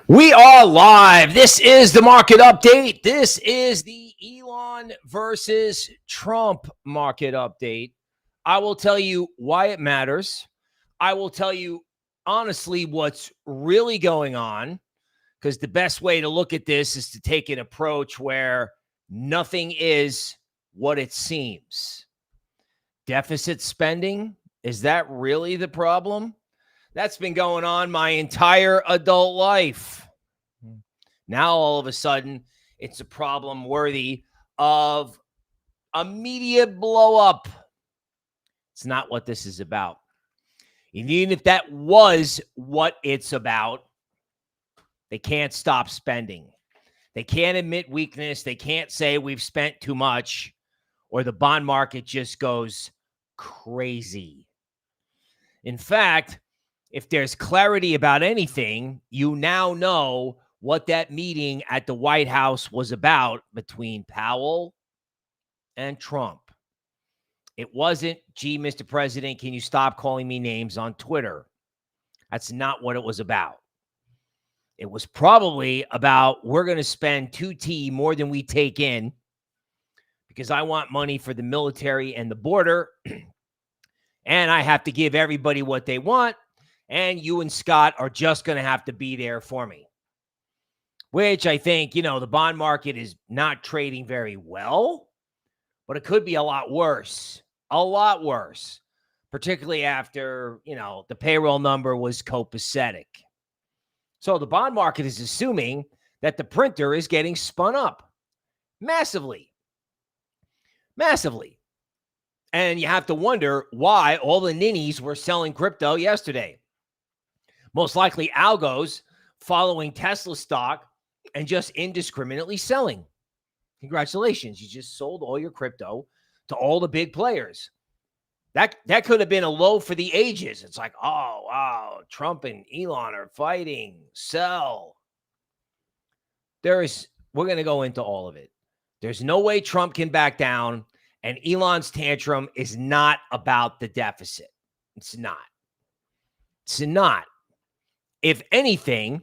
We are live. This is the market update. This is the Elon versus Trump market update. I will tell you why it matters. I will tell you honestly what's really going on, because the best way to look at this is to take an approach where nothing is what it seems. Deficit spending, is that really the problem? That's been going on my entire adult life. Now, all of a sudden, it's a problem worthy of immediate blow up. It's not what this is about. Even if that was what it's about, they can't stop spending. They can't admit weakness. They can't say we've spent too much, or the bond market just goes crazy. In fact, if there's clarity about anything, you now know what that meeting at the White House was about between Powell and Trump. It wasn't, gee, Mr. President, can you stop calling me names on Twitter? That's not what it was about. It was probably about, we're going to spend 2T more than we take in because I want money for the military and the border, and I have to give everybody what they want. And you and Scott are just going to have to be there for me. Which I think, the bond market is not trading very well, but it could be a lot worse. A lot worse. Particularly after, the payroll number was copacetic. So the bond market is assuming that the printer is getting spun up. Massively. Massively. And you have to wonder why all the ninnies were selling crypto yesterday. Most likely algos following Tesla stock and just indiscriminately selling. Congratulations. You just sold all your crypto to all the big players. That could have been a low for the ages. It's like, oh, wow, Trump and Elon are fighting. Sell. We're going to go into all of it. There's no way Trump can back down, and Elon's tantrum is not about the deficit. It's not. It's not. If anything,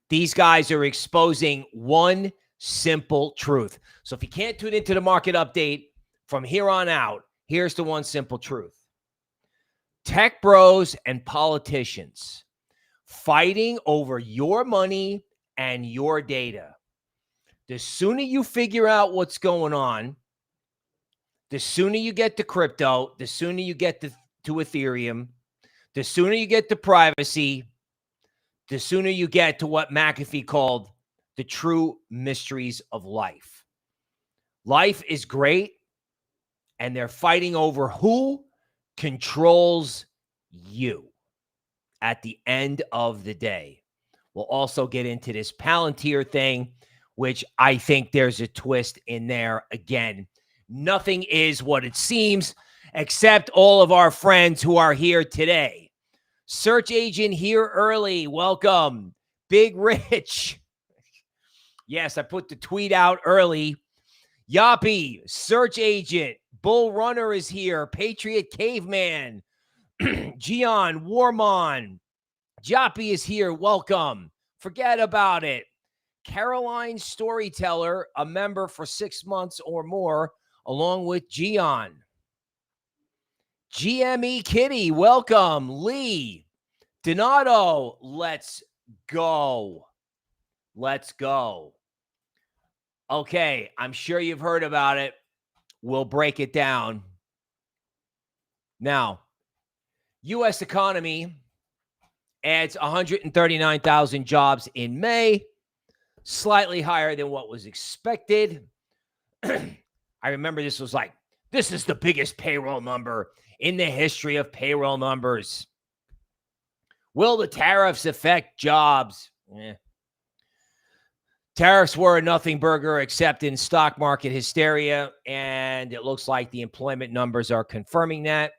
these guys are exposing one simple truth. So if you can't tune into the market update from here on out, here's the one simple truth. Tech bros and politicians fighting over your money and your data. The sooner you figure out what's going on, the sooner you get to crypto, the sooner you get to Ethereum, the sooner you get to privacy, the sooner you get to what McAfee called the true mysteries of life. Life is great, and they're fighting over who controls you at the end of the day. We'll also get into this Palantir thing, which I think there's a twist in there. Again, nothing is what it seems, except all of our friends who are here today. Search agent here early. Welcome. Big Rich. Yes, I put the tweet out early. Yappy, search agent. Bull Runner is here. Patriot Caveman. Gian, Warmon. Yappy is here. Welcome. Forget about it. Caroline Storyteller, a member for 6 months or more, along with Gian. GME Kitty, welcome. Lee, Donato, let's go. Let's go. Okay, I'm sure you've heard about it. We'll break it down. Now, U.S. economy adds 139,000 jobs in May, slightly higher than what was expected. I remember this was like, this is the biggest payroll number in the history of payroll numbers. Will the tariffs affect jobs? Tariffs were a nothing burger except in stock market hysteria, and it looks like the employment numbers are confirming that.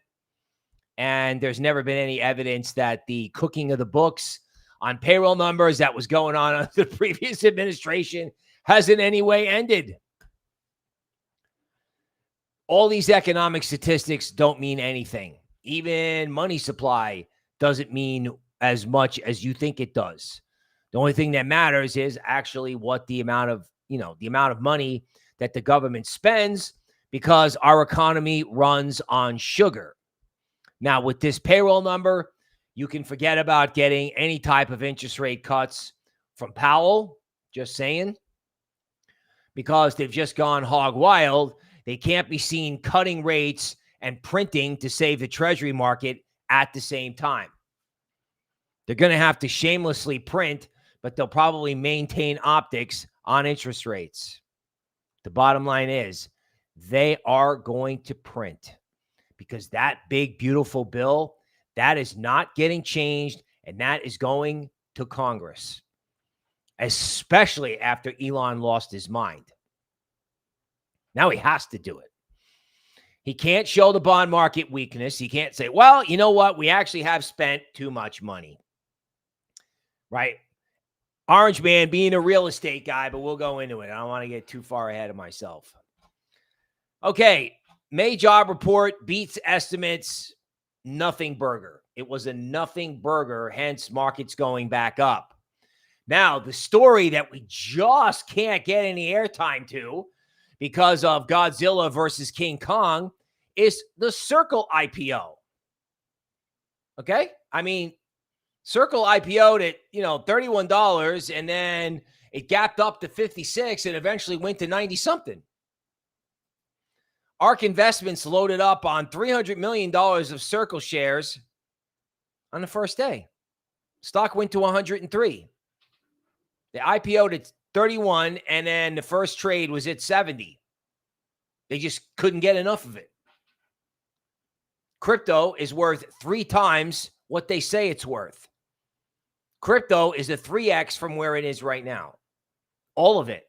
And there's never been any evidence that the cooking of the books on payroll numbers that was going on under the previous administration has in any way ended. All these economic statistics don't mean anything. Even money supply doesn't mean as much as you think it does. The only thing that matters is actually what the amount of, the amount of money that the government spends, because our economy runs on sugar. Now, with this payroll number, you can forget about getting any type of interest rate cuts from Powell, just saying, because they've just gone hog wild. They can't be seen cutting rates and printing to save the treasury market at the same time. They're going to have to shamelessly print, but they'll probably maintain optics on interest rates. The bottom line is they are going to print, because that big, beautiful bill, that is not getting changed, and that is going to Congress, especially after Elon lost his mind. Now he has to do it. He can't show the bond market weakness. He can't say, well, you know what? We actually have spent too much money, right? Orange Man being a real estate guy, but we'll go into it. I don't want to get too far ahead of myself. Okay, May job report beats estimates, nothing burger. It was a nothing burger, hence markets going back up. Now, the story that we just can't get any airtime to because of Godzilla versus King Kong is the Circle IPO. Okay? I mean, Circle IPO'd at, $31, and then it gapped up to 56 and eventually went to 90 something. ARK Investments loaded up on $300 million of Circle shares on the first day. Stock went to 103. They IPO'd at 31, and then the first trade was at 70. They just couldn't get enough of it. Crypto is worth 3 times what they say it's worth. Crypto is a 3x from where it is right now. All of it,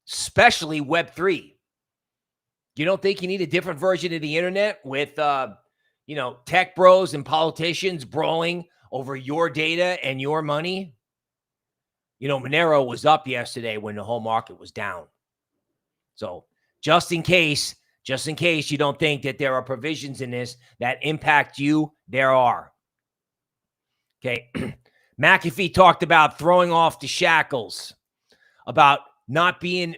especially Web3. You don't think you need a different version of the internet with, tech bros and politicians brawling over your data and your money? Monero was up yesterday when the whole market was down. So just in case you don't think that there are provisions in this that impact you, there are. Okay. McAfee talked about throwing off the shackles, about not being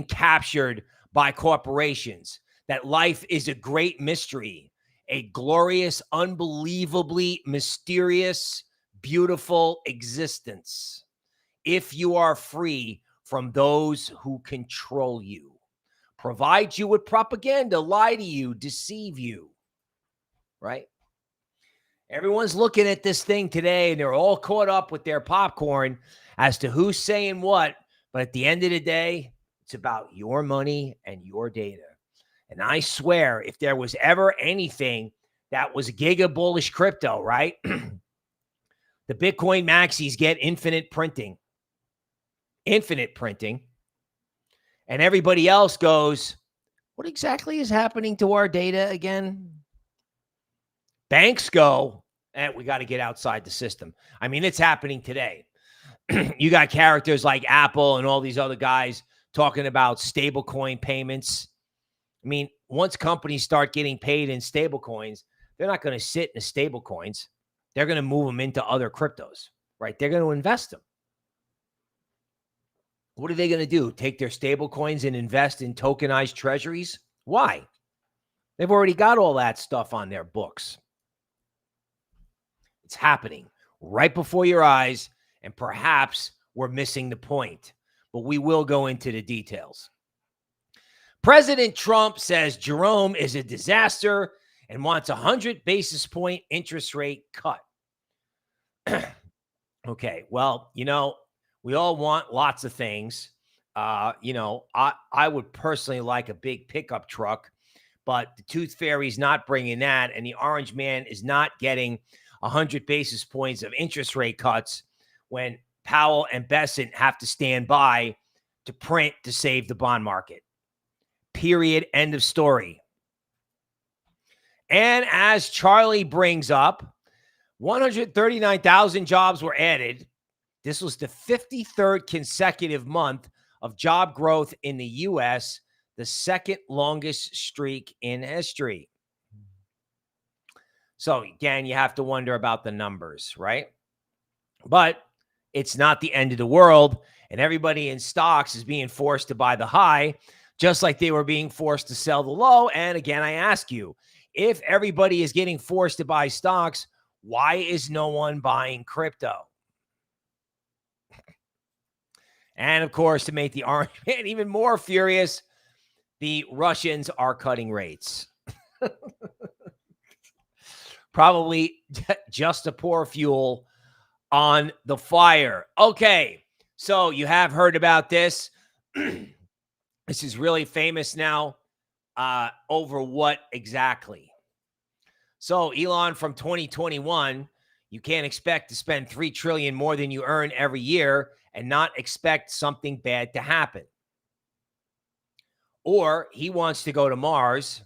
captured by corporations, that life is a great mystery, a glorious, unbelievably mysterious, beautiful existence, if you are free from those who control you, provide you with propaganda, lie to you, deceive you, right? Everyone's looking at this thing today, and they're all caught up with their popcorn as to who's saying what. But at the end of the day, it's about your money and your data. And I swear, if there was ever anything that was giga bullish crypto, right? The Bitcoin maxis get infinite printing. And everybody else goes, what exactly is happening to our data again? Banks go, we got to get outside the system. I mean, it's happening today. You got characters like Apple and all these other guys talking about stablecoin payments. I mean, once companies start getting paid in stablecoins, they're not going to sit in the stablecoins. They're going to move them into other cryptos, right? They're going to invest them. What are they going to do? Take their stablecoins and invest in tokenized treasuries? Why? They've already got all that stuff on their books. It's happening right before your eyes, and perhaps we're missing the point, but we will go into the details. President Trump says Jerome is a disaster and wants a 100 basis point interest rate cut. Okay, well, we all want lots of things. I would personally like a big pickup truck, but the Tooth Fairy's not bringing that, and the Orange Man is not getting 100 basis points of interest rate cuts when Powell and Besant have to stand by to print to save the bond market. Period. End of story. And as Charlie brings up, 139,000 jobs were added. This was the 53rd consecutive month of job growth in the U.S., the second longest streak in history. So again, you have to wonder about the numbers, right? But it's not the end of the world. And everybody in stocks is being forced to buy the high, just like they were being forced to sell the low. And again, I ask you, if everybody is getting forced to buy stocks, why is no one buying crypto? And of course, to make the orange man even more furious, the Russians are cutting rates. Probably just to pour fuel on the fire. Okay, so you have heard about this. This is really famous now. Over what exactly? So Elon, from 2021, you can't expect to spend $3 trillion more than you earn every year and not expect something bad to happen. Or he wants to go to Mars,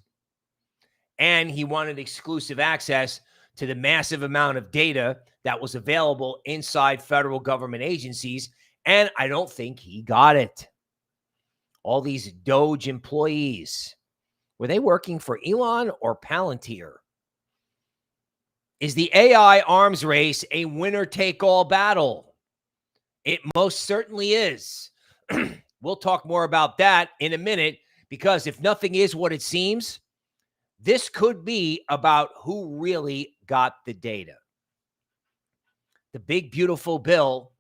and he wanted exclusive access to the massive amount of data that was available inside federal government agencies, and I don't think he got it. All these Doge employees, were they working for Elon or Palantir? Is the AI arms race a winner-take-all battle? It most certainly is. We'll talk more about that in a minute, because if nothing is what it seems, this could be about who really got the data. The big, beautiful bill,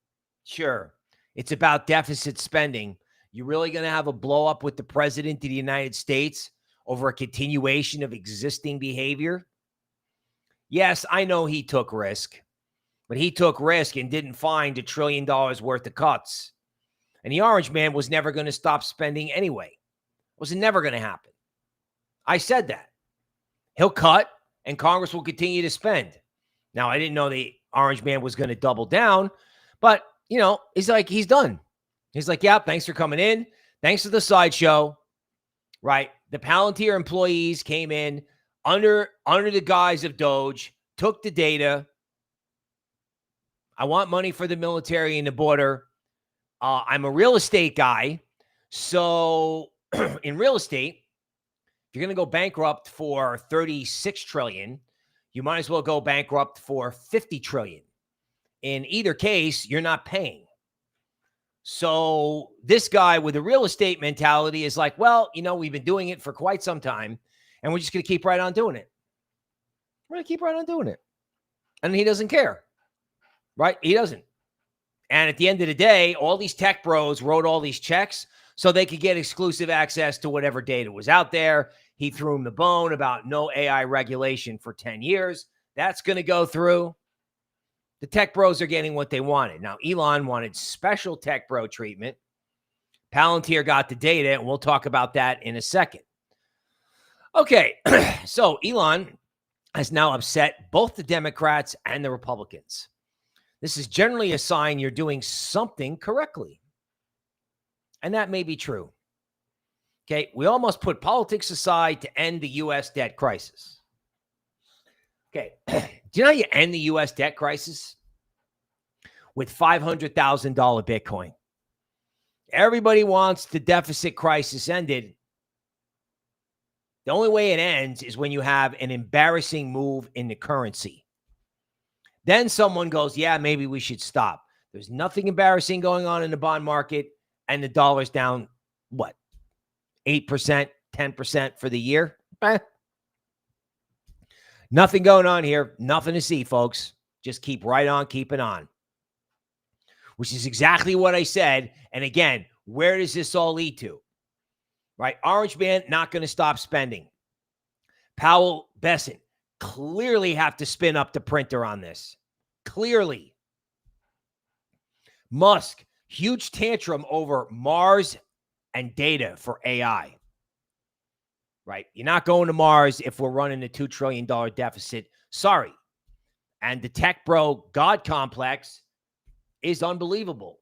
sure, it's about deficit spending. You're really going to have a blow up with the president of the United States over a continuation of existing behavior? Yes, I know he took risk, but he took risk and didn't find $1 trillion worth of cuts. And the orange man was never going to stop spending anyway. It was never going to happen. I said that. He'll cut and Congress will continue to spend. Now, I didn't know the orange man was going to double down, but, you know, he's like, he's done. He's like, yeah, thanks for coming in. Thanks for the sideshow, right? The Palantir employees came in under the guise of Doge, took the data. I want money for the military and the border. I'm a real estate guy. So in real estate, if you're going to go bankrupt for 36 trillion, you might as well go bankrupt for 50 trillion. In either case, you're not paying. So this guy with a real estate mentality is like, well, you know, we've been doing it for quite some time, and we're just going to keep right on doing it. We're going to keep right on doing it. And he doesn't care, right? He doesn't. And at the end of the day, all these tech bros wrote all these checks so they could get exclusive access to whatever data was out there. He threw him the bone about no AI regulation for 10 years. That's going to go through. The tech bros are getting what they wanted. Now, Elon wanted special tech bro treatment. Palantir got the data, and we'll talk about that in a second. Okay, so Elon has now upset both the Democrats and the Republicans. This is generally a sign you're doing something correctly. And that may be true. Okay, we almost put politics aside to end the U.S. debt crisis. Okay, do you know how you end the U.S. debt crisis? With $500,000 Bitcoin. Everybody wants the deficit crisis ended. The only way it ends is when you have an embarrassing move in the currency. Then someone goes, yeah, maybe we should stop. There's nothing embarrassing going on in the bond market, and the dollar's down, what, 8%, 10% for the year? Nothing going on here. Nothing to see, folks. Just keep right on keeping on. Which is exactly what I said. And again, where does this all lead to? Right? Orange man, not going to stop spending. Powell, Besson, clearly have to spin up the printer on this. Clearly. Musk, huge tantrum over Mars and data for AI. Right? You're not going to Mars if we're running a $2 trillion deficit. Sorry. And the tech bro God complex is unbelievable.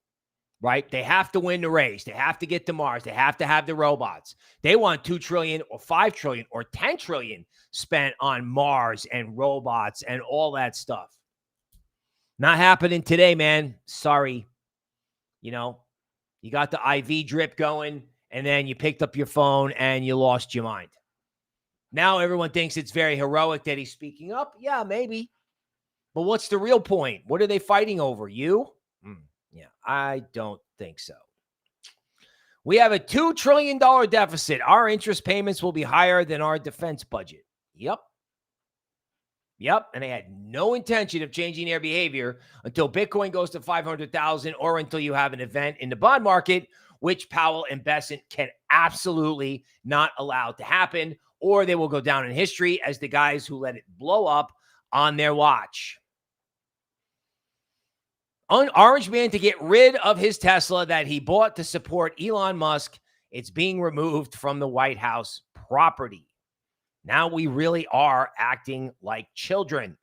Right? They have to win the race. They have to get to Mars. They have to have the robots. They want 2 trillion or 5 trillion or 10 trillion spent on Mars and robots and all that stuff. Not happening today, man. Sorry. You know, you got the IV drip going, and then you picked up your phone and you lost your mind. Now everyone thinks it's very heroic that he's speaking up. Yeah, maybe. But what's the real point? What are they fighting over? You? Yeah, I don't think so. We have a $2 trillion deficit. Our interest payments will be higher than our defense budget. Yep. And they had no intention of changing their behavior until Bitcoin goes to 500,000 or until you have an event in the bond market, which Powell and Bessent can absolutely not allow to happen, or they will go down in history as the guys who let it blow up on their watch. Orange Man to get rid of his Tesla that he bought to support Elon Musk. It's being removed from the White House property. Now we really are acting like children.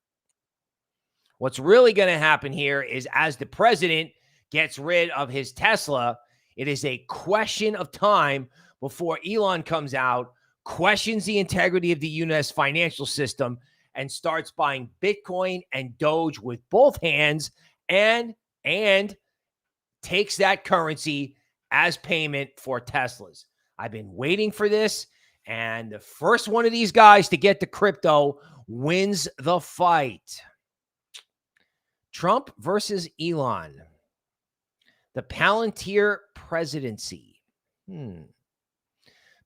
What's really going to happen here is as the president gets rid of his Tesla, it is a question of time before Elon comes out, questions the integrity of the U.S. financial system, and starts buying Bitcoin and Doge with both hands and takes that currency as payment for Teslas. I've been waiting for this, and the first one of these guys to get the crypto wins the fight. Trump versus Elon. The Palantir presidency.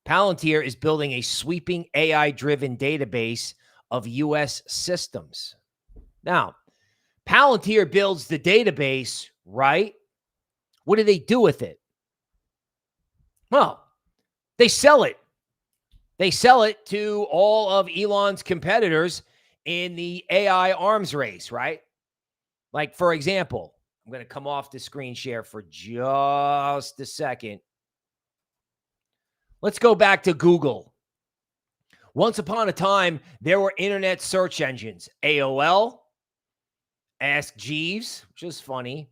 Palantir is building a sweeping AI-driven database of U.S. systems. Now, Palantir builds the database, right? What do they do with it? Well, they sell it. They sell it to all of Elon's competitors in the AI arms race, right? Like, for example, I'm going to come off the screen share for just a second. Let's go back to Google. Once upon a time, there were internet search engines. AOL, Ask Jeeves, which is funny,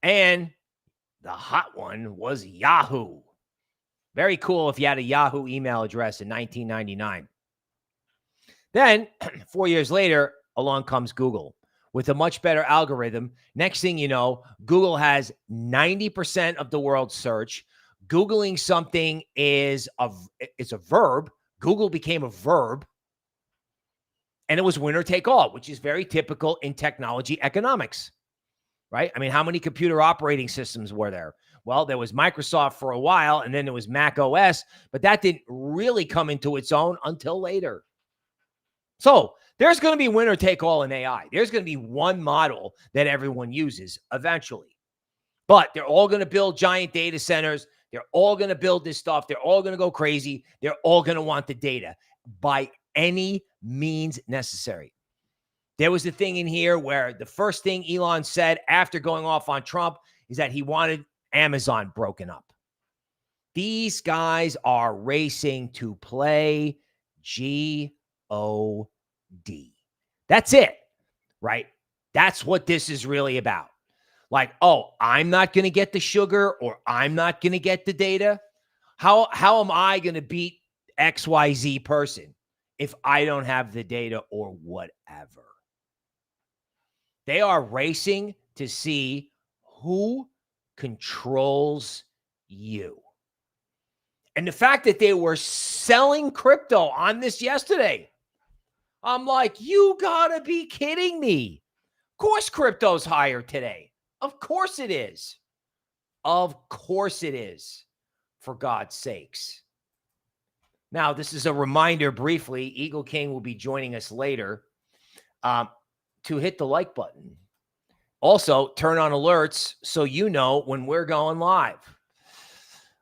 and the hot one was Yahoo. Very cool if you had a Yahoo email address in 1999. Then, 4 years later, along comes Google with a much better algorithm. Next thing you know, Google has 90% of the world's search. Googling something is it's a verb. Google became a verb. And it was winner take all, which is very typical in technology economics, right? I mean, how many computer operating systems were there? Well, there was Microsoft for a while, and then there was Mac OS, but that didn't really come into its own until later. So there's going to be winner take all in AI. There's going to be one model that everyone uses eventually. But they're all going to build giant data centers. They're all going to build this stuff. They're all going to go crazy. They're all going to want the data by any means necessary. There was a thing in here where the first thing Elon said after going off on Trump is that he wanted Amazon broken up. These guys are racing to play G-O-D. That's it, right? That's what this is really about. Like, oh, I'm not going to get the sugar, or I'm not going to get the data. How am I going to beat XYZ person if I don't have the data or whatever? They are racing to see who controls you. And the fact that they were selling crypto on this yesterday, I'm like, you gotta be kidding me. Of course crypto's higher today. Of course it is. Of course it is, for God's sakes. Now, this is a reminder briefly. Eagle King will be joining us later to hit the like button. Also, turn on alerts so you know when we're going live.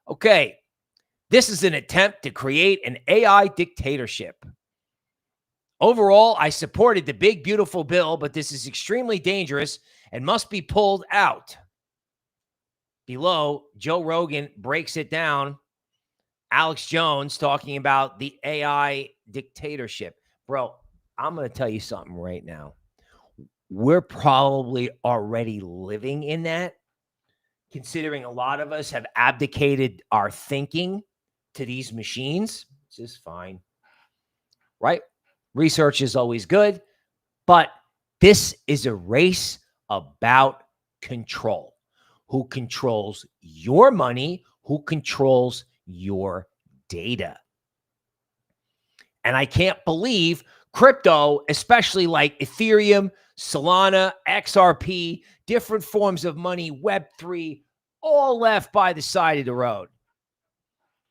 Okay, this is an attempt to create an AI dictatorship. Overall, I supported the big, beautiful bill, but this is extremely dangerous and must be pulled out. Below, Joe Rogan breaks it down. Alex Jones talking about the AI dictatorship. Bro, I'm going to tell you something right now. We're probably already living in that, considering a lot of us have abdicated our thinking to these machines. It's just fine, right? Research is always good, but this is a race about control. Who controls your money? Who controls your data? And I can't believe crypto, especially like Ethereum, Solana, XRP, different forms of money, Web3, all left by the side of the road.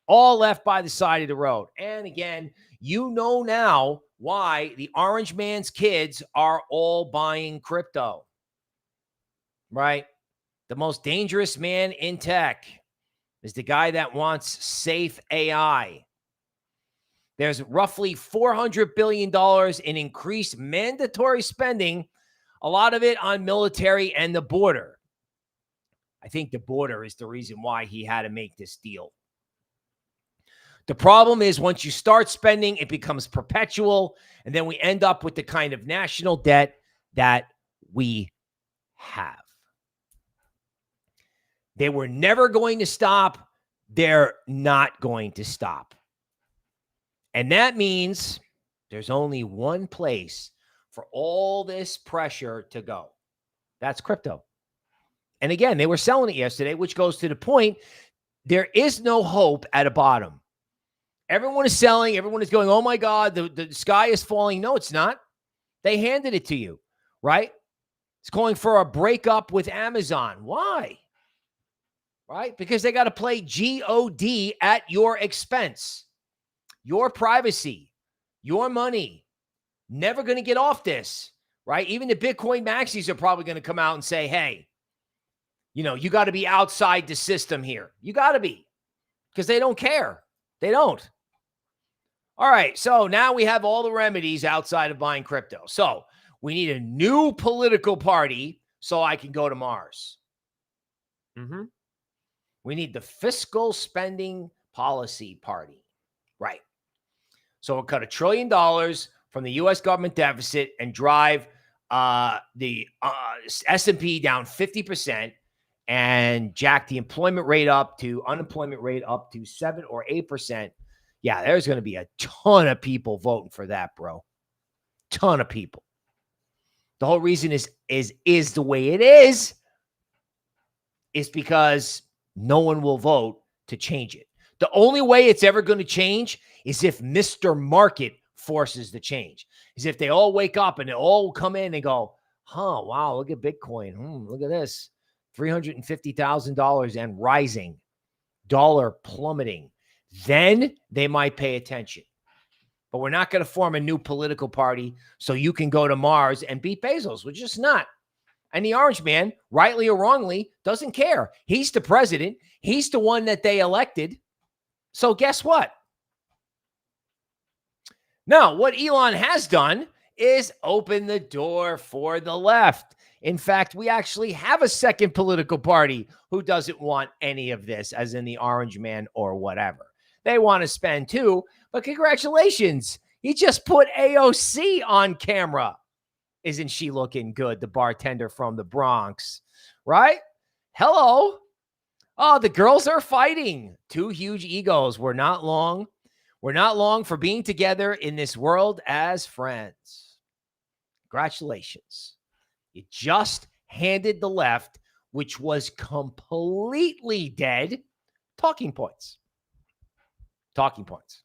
All left by the side of the road. And again, you know now why the orange man's kids are all buying crypto, right? The most dangerous man in tech is the guy that wants safe AI. There's roughly $400 billion in increased mandatory spending, a lot of it on military and the border. I think the border is the reason why he had to make this deal. The problem is once you start spending, it becomes perpetual, and then we end up with the kind of national debt that we have. They were never going to stop. They're not going to stop. And that means there's only one place for all this pressure to go. That's crypto. And again, they were selling it yesterday, which goes to the point, there is no hope at a bottom. Everyone is selling. Everyone is going, oh my God, the sky is falling. No, it's not. They handed it to you, right? It's calling for a breakup with Amazon. Why? Right? Because they got to play God at your expense. Your privacy, your money. Never going to get off this, right? Even the Bitcoin maxis are probably going to come out and say, hey, you got to be outside the system here. You got to be, because they don't care. They don't. All right, so now we have all the remedies outside of buying crypto. So we need a new political party so I can go to Mars. We need the fiscal spending policy party. Right. So we'll cut $1 trillion from the U.S. government deficit and drive the S&P down 50% and jack the unemployment rate up to 7 or 8%. Yeah, there's going to be a ton of people voting for that, bro. Ton of people. The whole reason is the way it is because no one will vote to change it. The only way it's ever going to change is if Mr. Market forces the change. Is if they all wake up and they all come in and go, wow, look at Bitcoin. Look at this. $350,000 and rising. Dollar plummeting. Then they might pay attention. But we're not going to form a new political party so you can go to Mars and beat Bezos. We're just not. And the orange man, rightly or wrongly, doesn't care. He's the president. He's the one that they elected. So guess what? Now, what Elon has done is open the door for the left. In fact, we actually have a second political party who doesn't want any of this, as in the orange man or whatever. They want to spend too, but congratulations. He just put AOC on camera. Isn't she looking good? The bartender from the Bronx, right? Hello. Oh, the girls are fighting. Two huge egos. We're not long for being together in this world as friends. Congratulations. You just handed the left, which was completely dead, talking points. Talking points.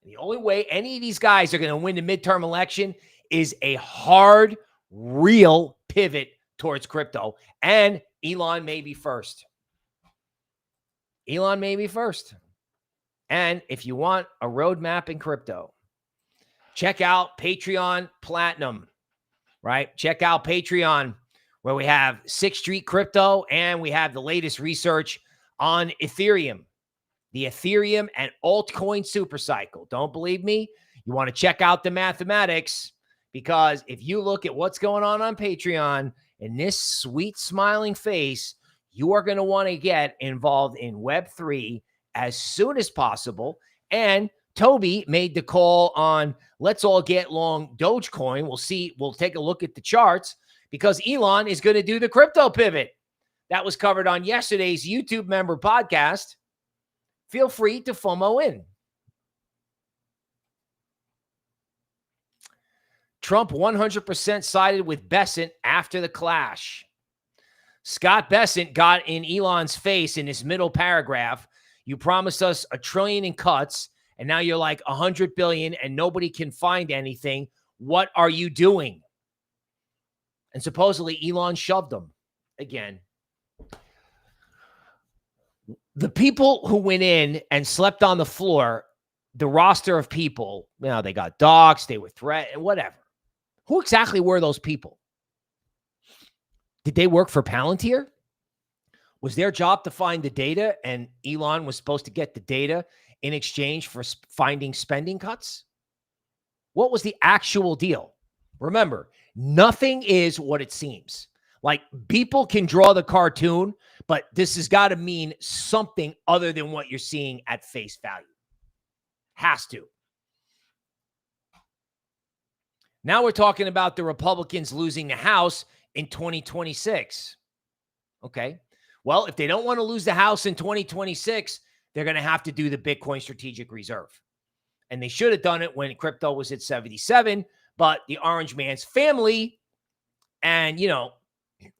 The only way any of these guys are going to win the midterm election is a hard, real pivot towards crypto. And Elon may be first. Elon may be first. And if you want a roadmap in crypto, check out Patreon Platinum, right? Check out Patreon, where we have 6th Street Crypto and we have the latest research on Ethereum, the Ethereum and altcoin supercycle. Don't believe me? You want to check out the mathematics, because if you look at what's going on Patreon and this sweet smiling face, you are going to want to get involved in Web3 as soon as possible. And Toby made the call on let's all get long Dogecoin. We'll see. We'll take a look at the charts, because Elon is going to do the crypto pivot. That was covered on yesterday's YouTube member podcast. Feel free to FOMO in. Trump 100% sided with Bessent after the clash. Scott Bessent got in Elon's face in his middle paragraph. You promised us $1 trillion in cuts, and now you're like 100 billion and nobody can find anything. What are you doing? And supposedly Elon shoved them again. The people who went in and slept on the floor, the roster of people, they got doxxed, they were threatened, whatever. Who exactly were those people? Did they work for Palantir? Was their job to find the data and Elon was supposed to get the data in exchange for finding spending cuts? What was the actual deal? Remember, nothing is what it seems. Like, people can draw the cartoon, but this has got to mean something other than what you're seeing at face value. Has to. Now we're talking about the Republicans losing the House in 2026. Okay. Well, if they don't want to lose the House in 2026, they're going to have to do the Bitcoin Strategic Reserve. And they should have done it when crypto was at 77, but the Orange Man's family and,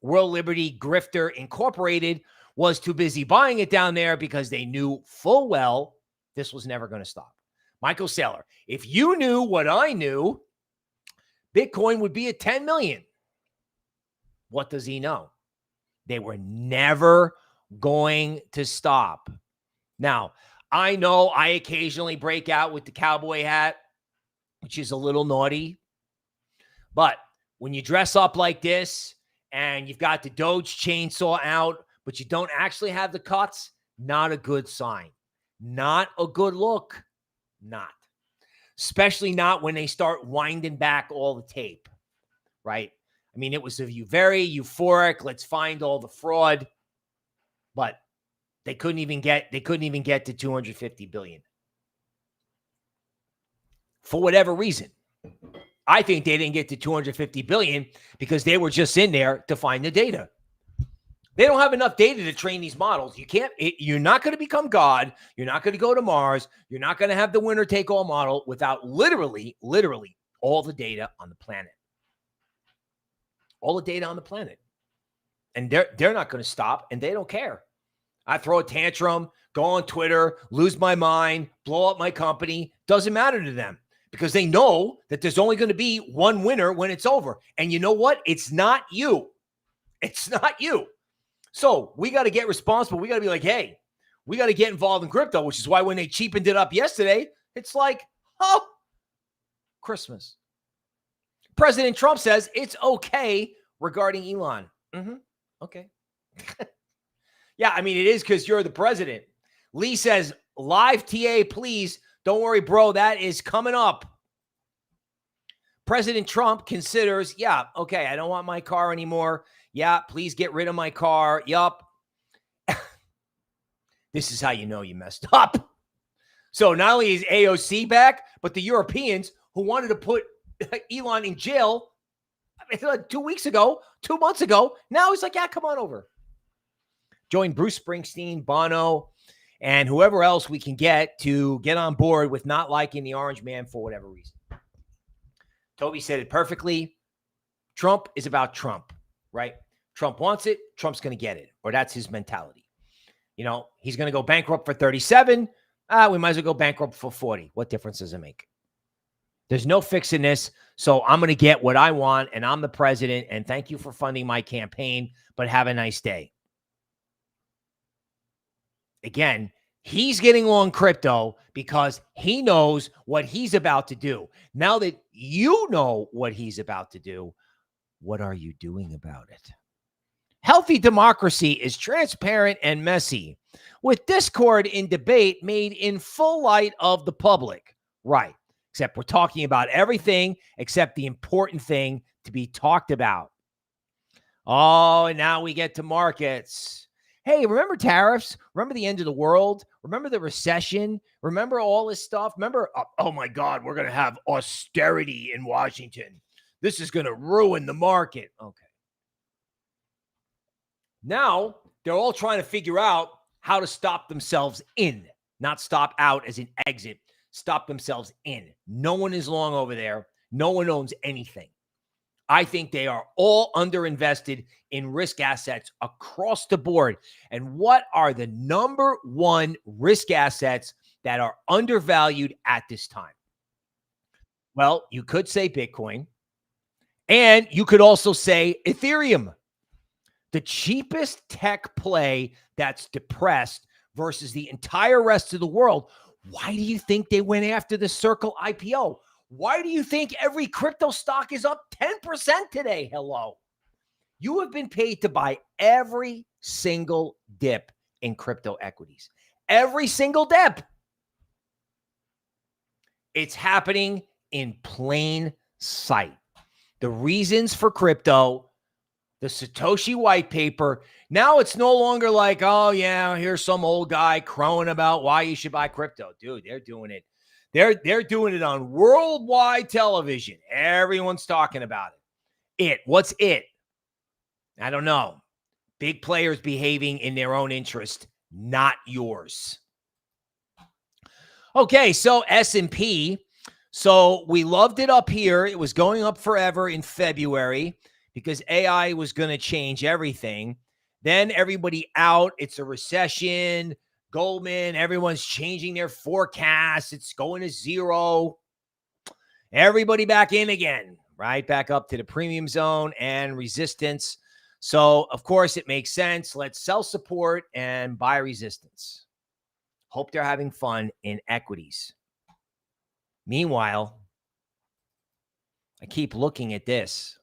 World Liberty Grifter Incorporated was too busy buying it down there because they knew full well this was never going to stop. Michael Saylor, if you knew what I knew, Bitcoin would be at 10 million. What does he know? They were never going to stop. Now, I know I occasionally break out with the cowboy hat, which is a little naughty. But when you dress up like this and you've got the Doge chainsaw out, but you don't actually have the cuts, not a good sign. Not a good look. Not. Especially not when they start winding back all the tape, right? I mean, it was very euphoric. Let's find all the fraud, but they couldn't even get to 250 billion. For whatever reason. I think they didn't get to 250 billion because they were just in there to find the data. They don't have enough data to train these models. You're not going to become God. You're not going to go to Mars. You're not going to have the winner take all model without literally all the data on the planet. All the data on the planet. And they're not going to stop, and they don't care. I throw a tantrum, go on Twitter, lose my mind, blow up my company. Doesn't matter to them because they know that there's only going to be one winner when it's over. And you know what? It's not you. It's not you. So we got to get responsible. We got to be like, hey, we got to get involved in crypto, which is why when they cheapened it up yesterday, it's like, oh, Christmas. President Trump says it's okay regarding Elon. Okay. Yeah, I mean, it is because you're the president. Lee says, live TA, please. Don't worry, bro. That is coming up. President Trump considers, yeah, okay, I don't want my car anymore. Yeah, please get rid of my car. Yup. This is how you know you messed up. So not only is AOC back, but the Europeans who wanted to put Elon in jail 2 weeks ago, 2 months ago, now he's like, yeah, come on over. Join Bruce Springsteen, Bono, and whoever else we can get to get on board with not liking the Orange Man for whatever reason. Toby said it perfectly. Trump is about Trump, right? Trump wants it. Trump's going to get it, or that's his mentality. He's going to go bankrupt for 37. We might as well go bankrupt for 40. What difference does it make? There's no fixing this. So I'm going to get what I want, and I'm the president, and thank you for funding my campaign, but have a nice day. Again, he's getting long crypto because he knows what he's about to do. Now that you know what he's about to do, what are you doing about it? Healthy democracy is transparent and messy, with discord in debate made in full light of the public. Right. Except we're talking about everything except the important thing to be talked about. Oh, and now we get to markets. Hey, remember tariffs? Remember the end of the world? Remember the recession? Remember all this stuff? Remember, oh my God, we're going to have austerity in Washington. This is going to ruin the market. Okay. Now they're all trying to figure out how to stop themselves in, not stop out as an exit, stop themselves in. No one is long over there. No one owns anything. I think they are all underinvested in risk assets across the board. And what are the number one risk assets that are undervalued at this time? Well, you could say Bitcoin, and you could also say Ethereum, the cheapest tech play that's depressed versus the entire rest of the world. Why do you think they went after the Circle IPO? Why do you think every crypto stock is up 10% today? Hello. You have been paid to buy every single dip in crypto equities. Every single dip. It's happening in plain sight. The reasons for crypto, the Satoshi white paper. Now it's no longer like, oh yeah, here's some old guy crowing about why you should buy crypto. Dude, they're doing it. They're doing it on worldwide television. Everyone's talking about it. What's it? I don't know. Big players behaving in their own interest, not yours. Okay, so S&P. So we loved it up here. It was going up forever in February because AI was going to change everything. Then everybody out. It's a recession. Goldman, everyone's changing their forecasts. It's going to zero. Everybody back in again, right? Back up to the premium zone and resistance. So, of course, it makes sense. Let's sell support and buy resistance. Hope they're having fun in equities. Meanwhile, I keep looking at this.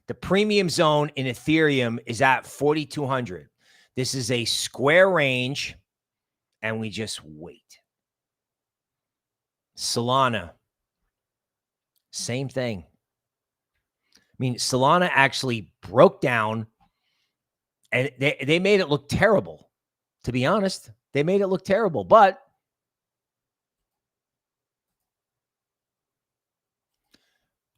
The premium zone in Ethereum is at 4,200. This is a square range, and we just wait. Solana, same thing. I mean, Solana actually broke down, and they made it look terrible. To be honest, they made it look terrible. But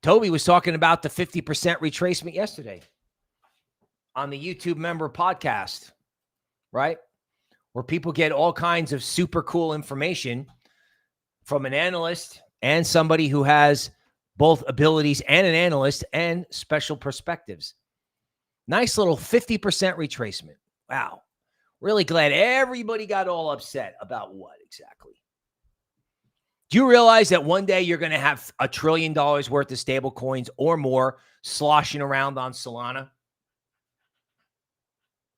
Toby was talking about the 50% retracement yesterday on the YouTube member podcast, right? Where people get all kinds of super cool information from an analyst and somebody who has both abilities and an analyst and special perspectives. Nice little 50% retracement. Wow. Really glad everybody got all upset about what exactly? Do you realize that one day you're going to have $1 trillion worth of stable coins or more sloshing around on Solana?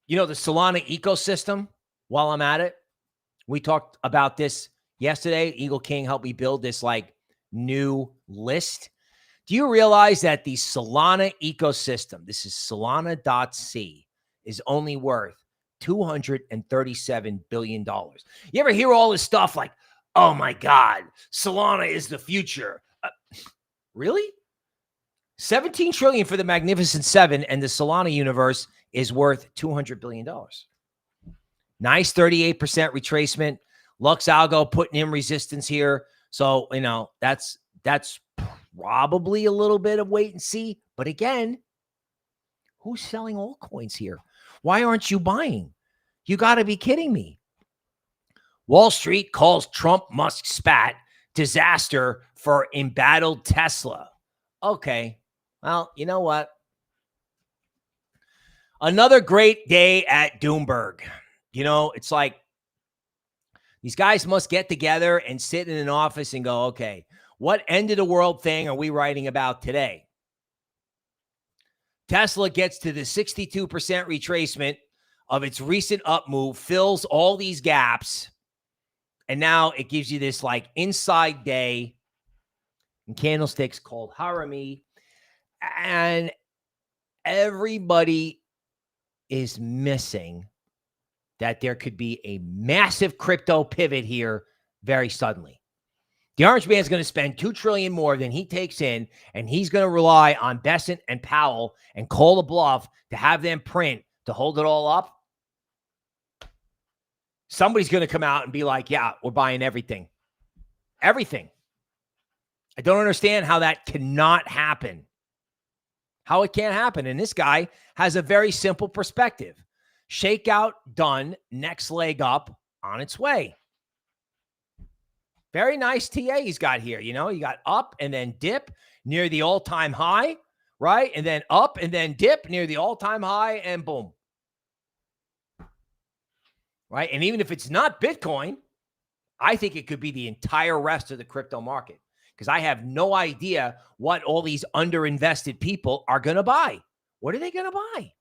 You know, the Solana ecosystem, while I'm at it, we talked about this yesterday. Eagle King helped me build this like new list. Do you realize that the Solana ecosystem, this is Solana.c, is only worth $237 billion? You ever hear all this stuff like, oh my God, Solana is the future? Really? 17 trillion for the Magnificent Seven, and the Solana universe is worth $200 billion. Nice 38% retracement. LuxAlgo putting in resistance here. So, you know, that's probably a little bit of wait and see. But again, who's selling altcoins here? Why aren't you buying? You got to be kidding me. Wall Street calls Trump-Musk spat disaster for embattled Tesla. Okay. Well, you know what? Another great day at Doomberg. You know, it's like these guys must get together and sit in an office and go, okay, what end of the world thing are we writing about today? Tesla gets to the 62% retracement of its recent up move, fills all these gaps, and now it gives you this like inside day and candlesticks called Harami. And everybody is missing that there could be a massive crypto pivot here very suddenly. The Orange Man is going to spend $2 trillion more than he takes in, and he's going to rely on Besant and Powell and call the bluff to have them print to hold it all up. Somebody's going to come out and be like, yeah, we're buying everything. Everything. I don't understand how that cannot happen. How it can't happen. And this guy has a very simple perspective. Shakeout done, next leg up on its way. Very nice TA he's got here. You know, you got up and then dip near the all-time high, right? And then up and then dip near the all-time high and boom. Right? And even if it's not Bitcoin, I think it could be the entire rest of the crypto market because I have no idea what all these underinvested people are going to buy. What are they going to buy?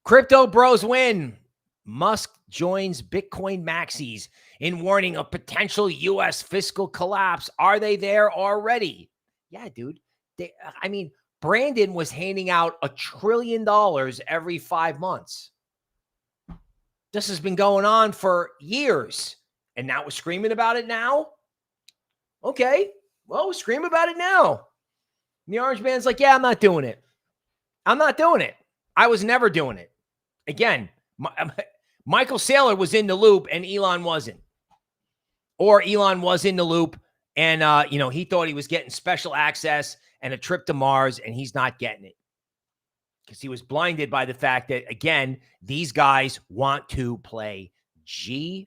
Crypto bros win. Musk joins Bitcoin maxis in warning of potential U.S. fiscal collapse. Are they there already? Yeah, dude. Brandon was handing out $1 trillion every 5 months. This has been going on for years. And now we're screaming about it now? Okay. Well, we're screaming about it now. And the orange man's like, yeah, I'm not doing it. I'm not doing it. I was never doing it. Again, Michael Saylor was in the loop and Elon wasn't. Or Elon was in the loop and, he thought he was getting special access and a trip to Mars and he's not getting it. Because he was blinded by the fact that, again, these guys want to play G-O-D.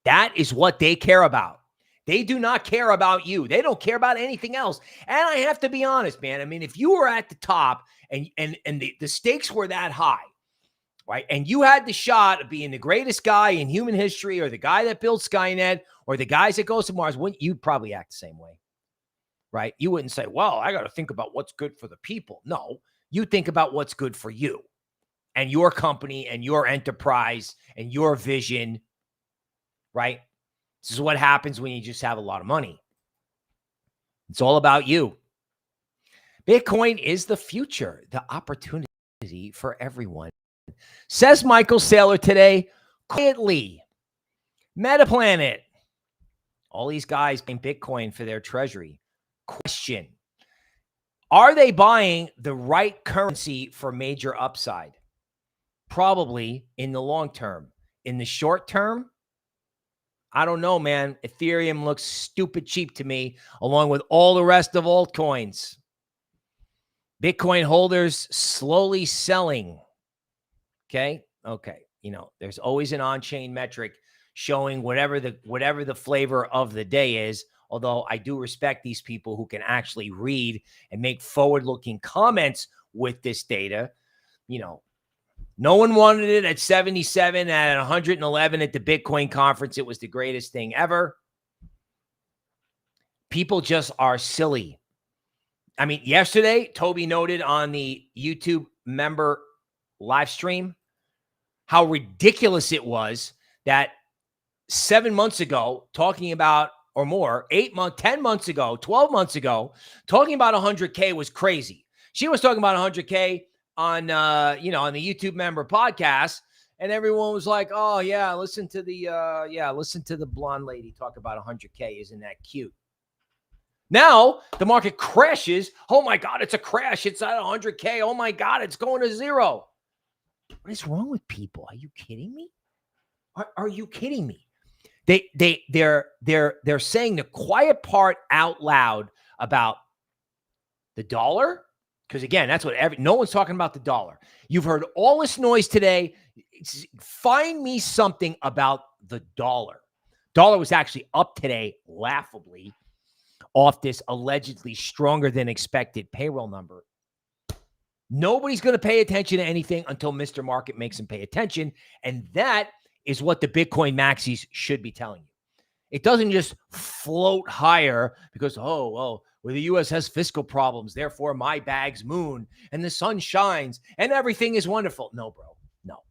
That is what they care about. They do not care about you. They don't care about anything else. And I have to be honest, man. I mean, if you were at the top and the stakes were that high, right? And you had the shot of being the greatest guy in human history or the guy that built Skynet or the guys that goes to Mars, wouldn't you probably act the same way? Right? You wouldn't say, well, I got to think about what's good for the people. No, you think about what's good for you and your company and your enterprise and your vision, right? This is what happens when you just have a lot of money. It's all about you. Bitcoin is the future, the opportunity for everyone. Says Michael Saylor today, quietly. Metaplanet. All these guys buying Bitcoin for their treasury. Question: are they buying the right currency for major upside? Probably in the long term. In the short term, I don't know, man. Ethereum looks stupid cheap to me, along with all the rest of altcoins. Bitcoin holders slowly selling. Okay. There's always an on-chain metric showing whatever the flavor of the day is. Although I do respect these people who can actually read and make forward-looking comments with this data. No one wanted it at 77, at 111 at the Bitcoin conference. It was the greatest thing ever. People just are silly. I mean, yesterday, Toby noted on the YouTube member live stream how ridiculous it was that 7 months ago, talking about, or more, 10 months ago, 12 months ago, talking about 100K was crazy. She was talking about 100K on, on the YouTube member podcast, and everyone was like, oh yeah, listen to the blonde lady talk about 100K. Isn't that cute? Now the market crashes. Oh my God, it's a crash. It's at 100K. Oh my God, it's going to zero. What is wrong with people? Are you kidding me? Are you kidding me? They're saying the quiet part out loud about the dollar, because again, that's what no one's talking about the dollar. You've heard all this noise today. Find me something about the dollar. Dollar was actually up today, laughably, off this allegedly stronger than expected payroll number. Nobody's going to pay attention to anything until Mr. Market makes them pay attention, and that is what the Bitcoin maxis should be telling you. It doesn't just float higher because, well, the U.S. has fiscal problems, therefore my bag's moon and the sun shines and everything is wonderful. No, bro. No.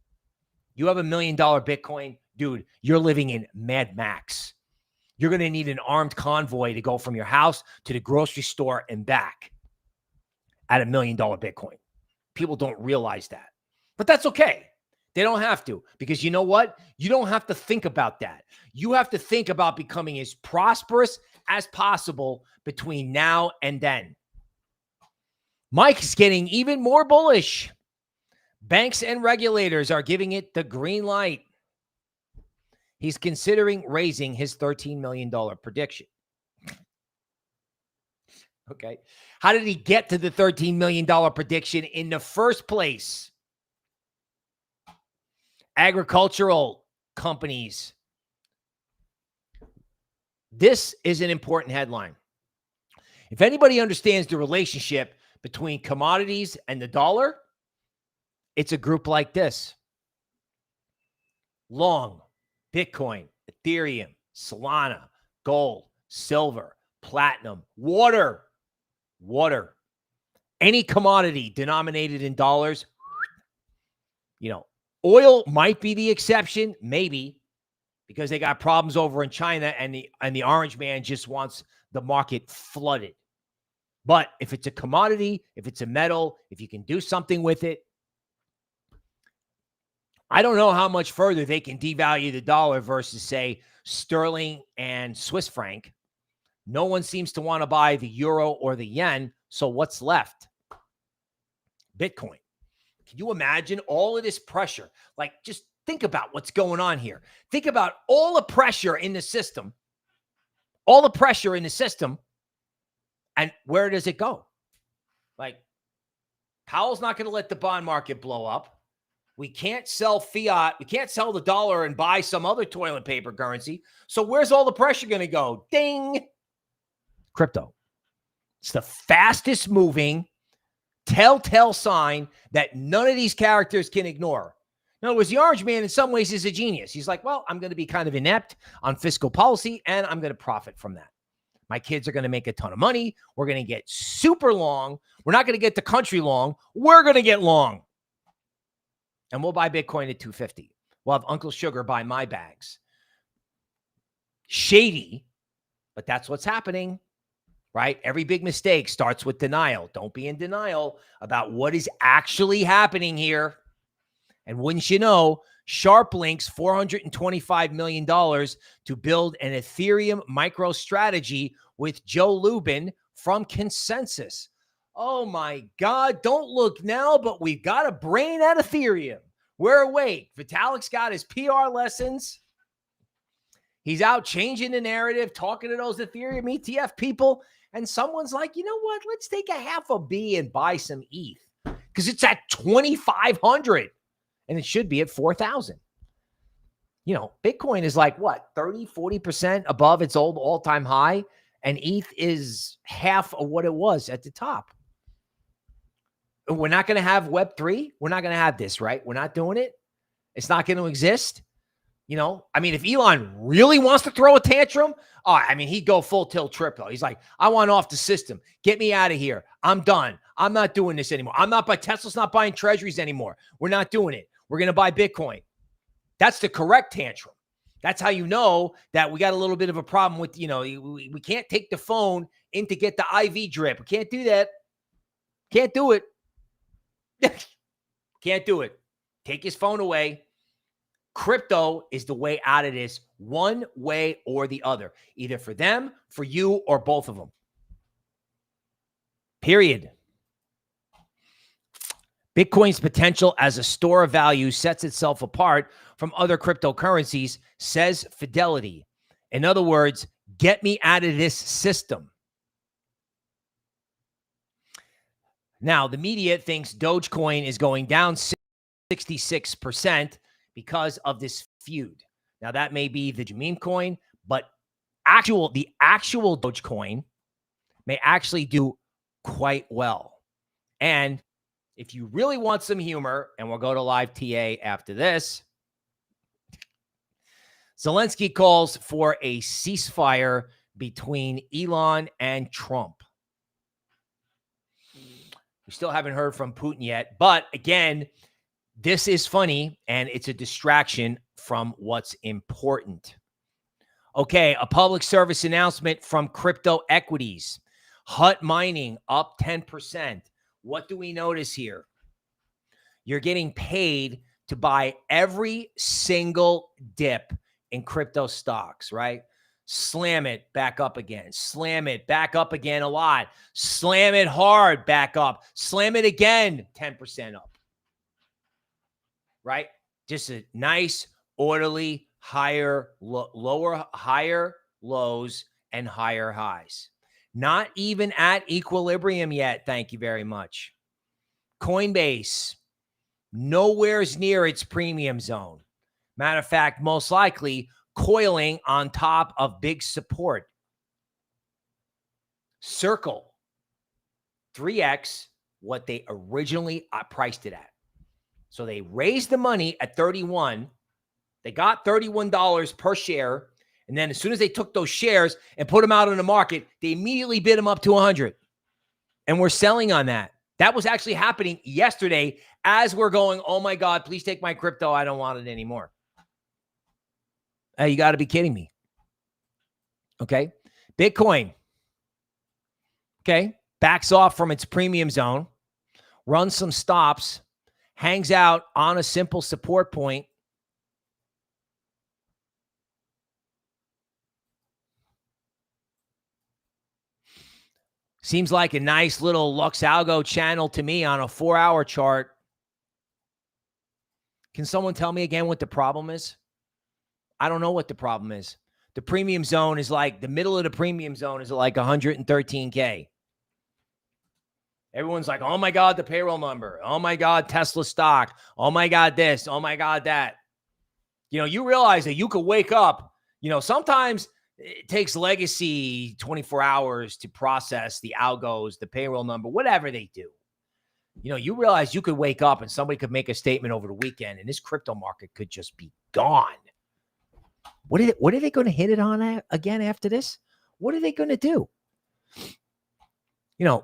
You have $1 million Bitcoin, dude, you're living in Mad Max. You're going to need an armed convoy to go from your house to the grocery store and back at $1 million Bitcoin. People don't realize that. But that's okay. They don't have to, because you know what? You don't have to think about that. You have to think about becoming as prosperous as possible between now and then. Mike's getting even more bullish. Banks and regulators are giving it the green light. He's considering raising his $13 million prediction. Okay. How did he get to the $13 million prediction in the first place? Agricultural companies. This is an important headline. If anybody understands the relationship between commodities and the dollar, it's a group like this. long Bitcoin, Ethereum, Solana, gold, silver, platinum, water, any commodity denominated in dollars. Oil might be the exception, maybe, because they got problems over in China and the orange man just wants the market flooded. But if it's a commodity, if it's a metal, if you can do something with it, I don't know how much further they can devalue the dollar versus, say, sterling and Swiss franc. No one seems to want to buy the euro or the yen. So what's left? Bitcoin. Can you imagine all of this pressure? Like, just think about what's going on here. Think about all the pressure in the system. And where does it go? Like, Powell's not going to let the bond market blow up. We can't sell fiat. We can't sell the dollar and buy some other toilet paper currency. So where's all the pressure going to go? Ding. Crypto. It's the fastest moving telltale sign that none of these characters can ignore. In other words, the orange man in some ways is a genius. He's like, well, I'm going to be kind of inept on fiscal policy, and I'm going to profit from that. My kids are going to make a ton of money. We're going to get super long. We're not going to get the country long. We're going to get long. And we'll buy Bitcoin at $250. We'll have Uncle Sugar buy my bags. Shady, but that's what's happening, right? Every big mistake starts with denial. Don't be in denial about what is actually happening here. And wouldn't you know, Sharp links $425 million to build an Ethereum MicroStrategy with Joe Lubin from Consensus. Oh my God, don't look now, but we've got a brain at Ethereum. We're awake. Vitalik's got his PR lessons. He's out changing the narrative, talking to those Ethereum ETF people. And someone's like, you know what? Let's take a half a B and buy some ETH because it's at 2,500 and it should be at 4,000. Bitcoin is like what, 30, 40% above its old all-time high. And ETH is half of what it was at the top. We're not going to have Web3. We're not going to have this, right? We're not doing it. It's not going to exist. If Elon really wants to throw a tantrum, he'd go full tilt triple. He's like, I want off the system. Get me out of here. I'm done. I'm not doing this anymore. Tesla's not buying treasuries anymore. We're not doing it. We're going to buy Bitcoin. That's the correct tantrum. That's how you know that we got a little bit of a problem with, we can't take the phone in to get the IV drip. We can't do that. Can't do it. Can't do it. Take his phone away. Crypto is the way out of this, one way or the other, either for them, for you, or both of them. Period. Bitcoin's potential as a store of value sets itself apart from other cryptocurrencies, says Fidelity. In other words, get me out of this system. Now, the media thinks Dogecoin is going down 66% because of this feud. Now, that may be the meme coin, but the actual Dogecoin may actually do quite well. And if you really want some humor, and we'll go to live TA after this, Zelensky calls for a ceasefire between Elon and Trump. We still haven't heard from Putin yet, but again, this is funny and it's a distraction from what's important. Okay, a public service announcement from crypto equities. HUT mining up 10%. What do we notice here? You're getting paid to buy every single dip in crypto stocks, right? Slam it back up again. Slam it back up again a lot. Slam it hard back up. Slam it again, 10% up. Right? Just a nice, orderly, higher lows and higher highs. Not even at equilibrium yet. Thank you very much. Coinbase, nowhere's near its premium zone. Matter of fact, most likely coiling on top of big support. Circle, 3x what they originally priced it at. So they raised the money at 31 They got $31 per share. And then as soon as they took those shares and put them out on the market, they immediately bid them up to 100. And we're selling on that. That was actually happening yesterday as we're going, oh my God, please take my crypto. I don't want it anymore. Hey, you got to be kidding me. Okay. Bitcoin. Okay. Backs off from its premium zone, runs some stops, hangs out on a simple support point. Seems like a nice little LuxAlgo channel to me on a 4-hour chart. Can someone tell me again what the problem is? I don't know what the problem is. The premium zone is like, the middle of the premium zone is like 113K. Everyone's like, oh my God, the payroll number. Oh my God, Tesla stock. Oh my God, this. Oh my God, that. You realize that you could wake up, sometimes it takes legacy 24 hours to process the algos, the payroll number, whatever they do. You realize you could wake up and somebody could make a statement over the weekend and this crypto market could just be gone. What are they going to hit it on again after this? What are they going to do?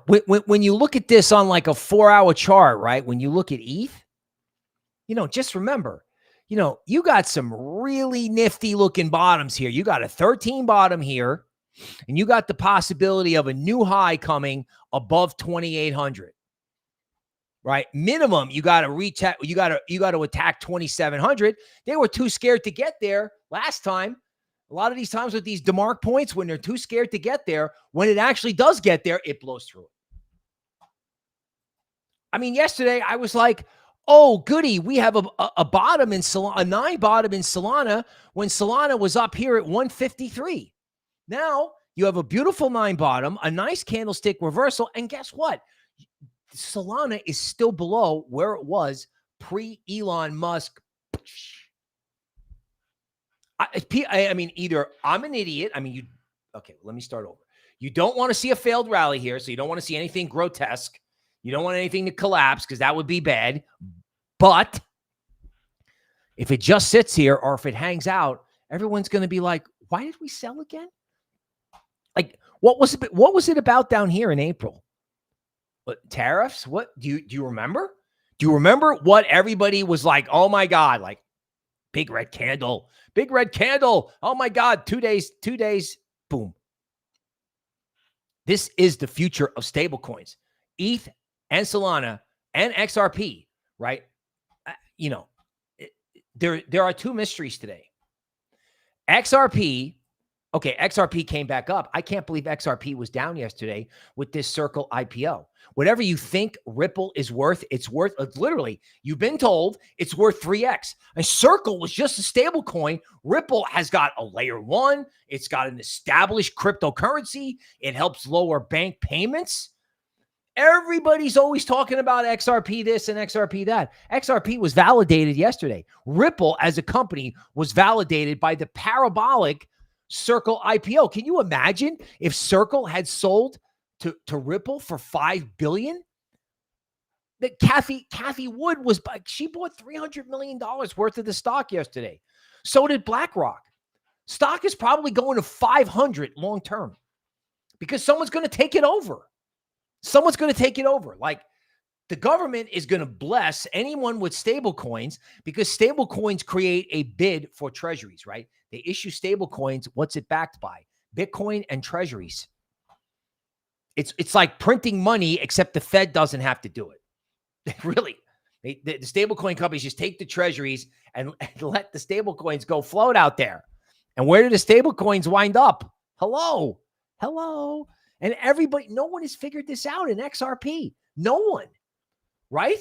When you look at this on like a 4-hour chart, right? When you look at ETH, just remember, you got some really nifty looking bottoms here. You got a 13 bottom here, and you got the possibility of a new high coming above 2,800. Right? Minimum, you got to attack 2,700. They were too scared to get there last time. A lot of these times with these DeMark points, when they're too scared to get there, when it actually does get there, it blows through it. I mean, yesterday I was like, oh, goody, we have a bottom in Solana, a 9 bottom in Solana when Solana was up here at 153. Now you have a beautiful 9 bottom, a nice candlestick reversal, and guess what? Solana is still below where it was pre-Elon Musk. I mean, either I'm an idiot. I mean, okay, let me start over. You don't want to see a failed rally here, so you don't want to see anything grotesque. You don't want anything to collapse because that would be bad. But if it just sits here or if it hangs out, everyone's going to be like, why did we sell again? Like, what was it about down here in April? What, tariffs? What do you remember? Do you remember what everybody was like? Oh my God, like big red candle. Oh my God, 2 days, boom. This is the future of stablecoins. ETH and Solana and XRP, right? There are 2 mysteries today. XRP came back up. I can't believe XRP was down yesterday with this Circle IPO. Whatever you think Ripple is worth, it's literally, you've been told it's worth 3x. And Circle was just a stable coin. Ripple has got a layer 1. It's got an established cryptocurrency. It helps lower bank payments. Everybody's always talking about XRP this and XRP that. XRP was validated yesterday. Ripple as a company was validated by the parabolic Circle IPO. Can you imagine if Circle had sold to Ripple for $5 billion? That Cathie Wood she bought $300 million worth of the stock yesterday. So did BlackRock. Stock is probably going to 500 long term because someone's going to take it over. Like the government is going to bless anyone with stable coins because stable coins create a bid for treasuries, right? They issue stable coins. What's it backed by? Bitcoin and treasuries. It's like printing money, except the Fed doesn't have to do it. Really, the stable coin companies just take the treasuries and let the stable coins go float out there. And where do the stable coins wind up? Hello. And no one has figured this out in XRP. No one, right?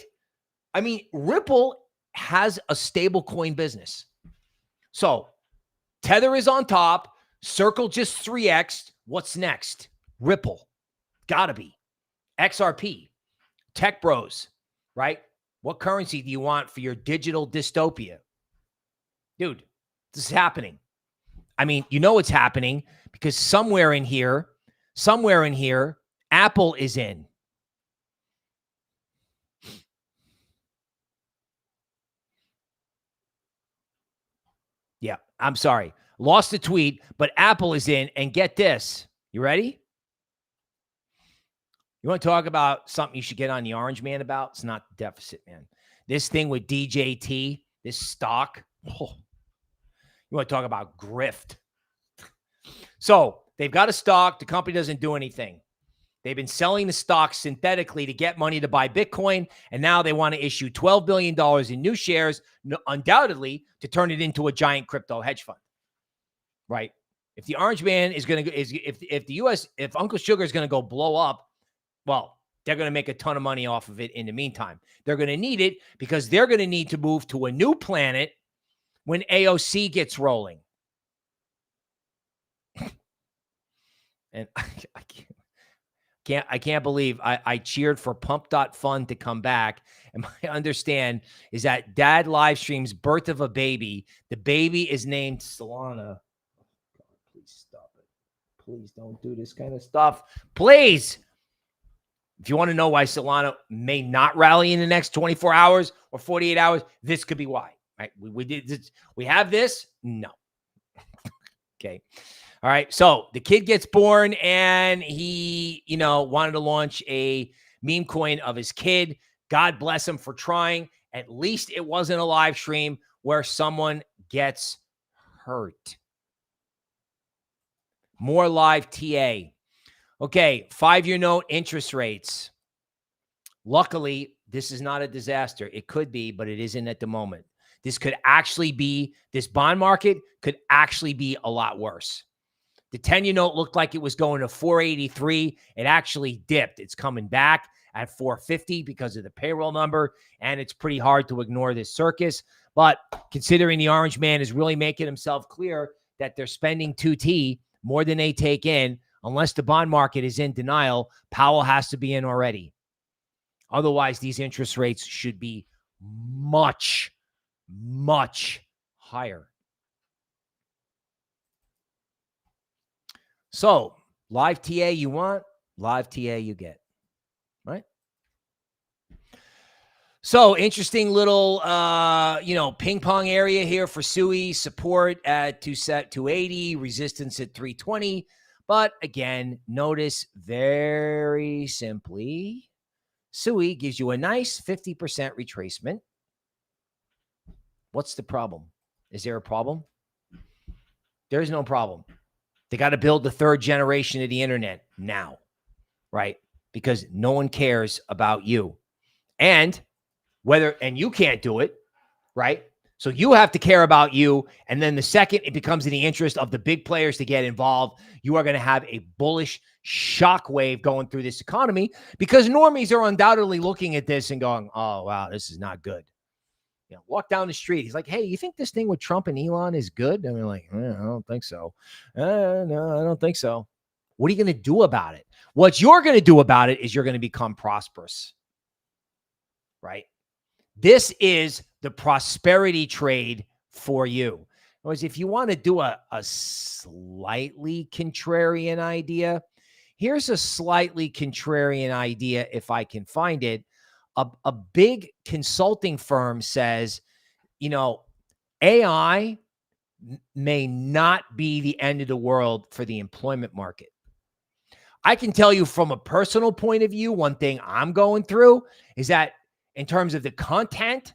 I mean, Ripple has a stable coin business. So Tether is on top. Circle just 3x. What's next? Ripple. Gotta be. XRP. Tech Bros, right? What currency do you want for your digital dystopia? Dude, this is happening. I mean, it's happening because somewhere in here, Apple is in. Yeah, I'm sorry. Lost the tweet, but Apple is in. And get this. You ready? You want to talk about something you should get on the orange man about? It's not the deficit, man. This thing with DJT, this stock. Oh, you want to talk about grift. So they've got a stock. The company doesn't do anything. They've been selling the stock synthetically to get money to buy Bitcoin, and now they want to issue $12 billion in new shares, undoubtedly, to turn it into a giant crypto hedge fund, right? If the orange man is going to, if Uncle Sugar is going to go blow up, well, they're going to make a ton of money off of it in the meantime. They're going to need it because they're going to need to move to a new planet when AOC gets rolling. And I can't believe I cheered for Pump.Fun to come back. And my understand is that dad live streams birth of a baby. The baby is named Solana. Oh, God, please stop it. Please don't do this kind of stuff. Please. If you want to know why Solana may not rally in the next 24 hours or 48 hours, this could be why. Right? We did this. We have this. No. Okay. All right. So the kid gets born and he, wanted to launch a meme coin of his kid. God bless him for trying. At least it wasn't a live stream where someone gets hurt. More live TA. Okay. 5-year note interest rates. Luckily, this is not a disaster. It could be, but it isn't at the moment. This bond market could actually be a lot worse. The 10-year note looked like it was going to 483. It actually dipped. It's coming back at 450 because of the payroll number, and it's pretty hard to ignore this circus. But considering the orange man is really making himself clear that they're spending 2T more than they take in, unless the bond market is in denial, Powell has to be in already. Otherwise, these interest rates should be much, much higher. So, live TA you want, live TA you get, right? So, interesting little, ping pong area here for SUI. Support at 280, resistance at 320. But again, notice very simply, SUI gives you a nice 50% retracement. What's the problem? Is there a problem? There is no problem. They got to build the third generation of the internet now, right? Because no one cares about you. And you can't do it, right? So you have to care about you. And then the second it becomes in the interest of the big players to get involved, you are going to have a bullish shockwave going through this economy because normies are undoubtedly looking at this and going, oh, wow, this is not good. Walk down the street. He's like, hey, you think this thing with Trump and Elon is good? And we're like, I don't think so. No, I don't think so. What are you going to do about it? What you're going to do about it is you're going to become prosperous, right? This is the prosperity trade for you. Whereas if you want to do a slightly contrarian idea, here's a slightly contrarian idea if I can find it. A big consulting firm says, AI may not be the end of the world for the employment market. I can tell you from a personal point of view, one thing I'm going through is that in terms of the content